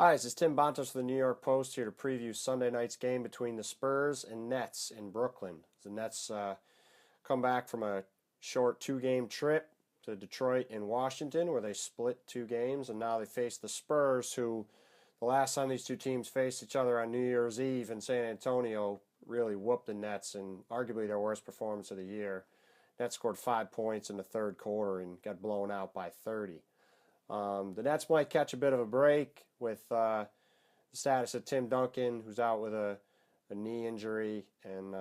Hi, this is Tim Bontemp for the New York Post here to preview Sunday night's game between the Spurs and Nets in Brooklyn. The Nets come back from a short two-game trip to Detroit and Washington where they split two games, and now they face the Spurs, who the last time these two teams faced each other on New Year's Eve in San Antonio really whooped the Nets in arguably their worst performance of the year. Nets scored 5 points in the third quarter and got blown out by 30. The Nets might catch a bit of a break with the status of Tim Duncan, who's out with a knee injury, and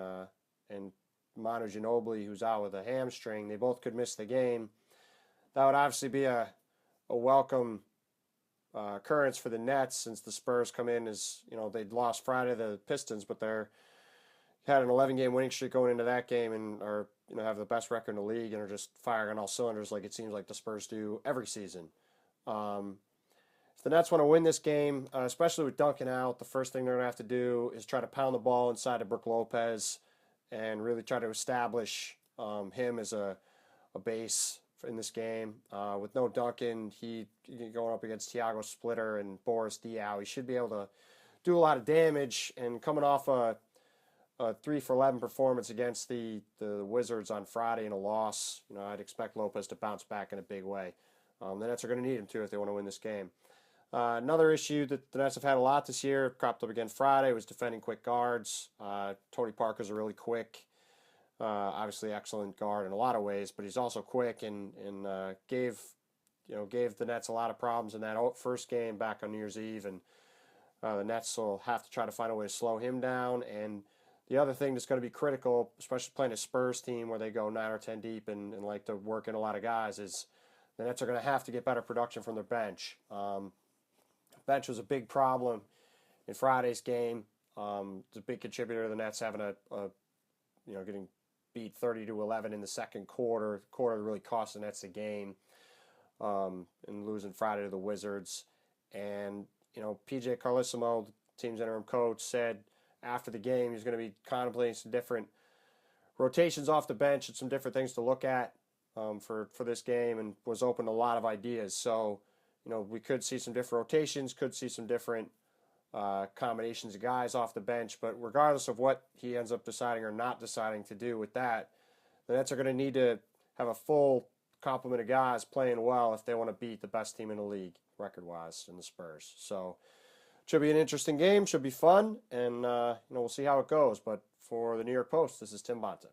Manu Ginobili, who's out with a hamstring. They both could miss the game. That would obviously be a welcome occurrence for the Nets, since the Spurs come in as, they'd lost Friday to the Pistons, but they're had an 11-game winning streak going into that game and are have the best record in the league and are just firing on all cylinders like it seems like the Spurs do every season. If the Nets want to win this game, especially with Duncan out, the first thing they're going to have to do is try to pound the ball inside of Brook Lopez and really try to establish him as a base in this game. With no Duncan, he going up against Thiago Splitter and Boris Diaw, he should be able to do a lot of damage. And coming off a 3 for 11 performance against the Wizards on Friday in a loss, I'd expect Lopez to bounce back in a big way. The Nets are going to need him to if they want to win this game. Another issue that the Nets have had a lot this year, cropped up again Friday, was defending quick guards. Tony Parker's a really quick, obviously excellent guard in a lot of ways, but he's also quick and gave the Nets a lot of problems in that first game back on New Year's Eve, and the Nets will have to try to find a way to slow him down. And the other thing that's going to be critical, especially playing a Spurs team where they go 9 or 10 deep and like to work in a lot of guys, is the Nets are going to have to get better production from their bench. Bench was a big problem in Friday's game. It's a big contributor to the Nets having getting beat 30-11 in the second quarter. The quarter really cost the Nets the game, and losing Friday to the Wizards. And PJ Carlesimo, the team's interim coach, said after the game he's going to be contemplating some different rotations off the bench and some different things to look at for this game, and was open to a lot of ideas. So, we could see some different rotations, could see some different combinations of guys off the bench. But regardless of what he ends up deciding or not deciding to do with that, the Nets are going to need to have a full complement of guys playing well if they want to beat the best team in the league, record-wise, in the Spurs. So, it should be an interesting game, should be fun, and we'll see how it goes. But for the New York Post, this is Tim Bontemp.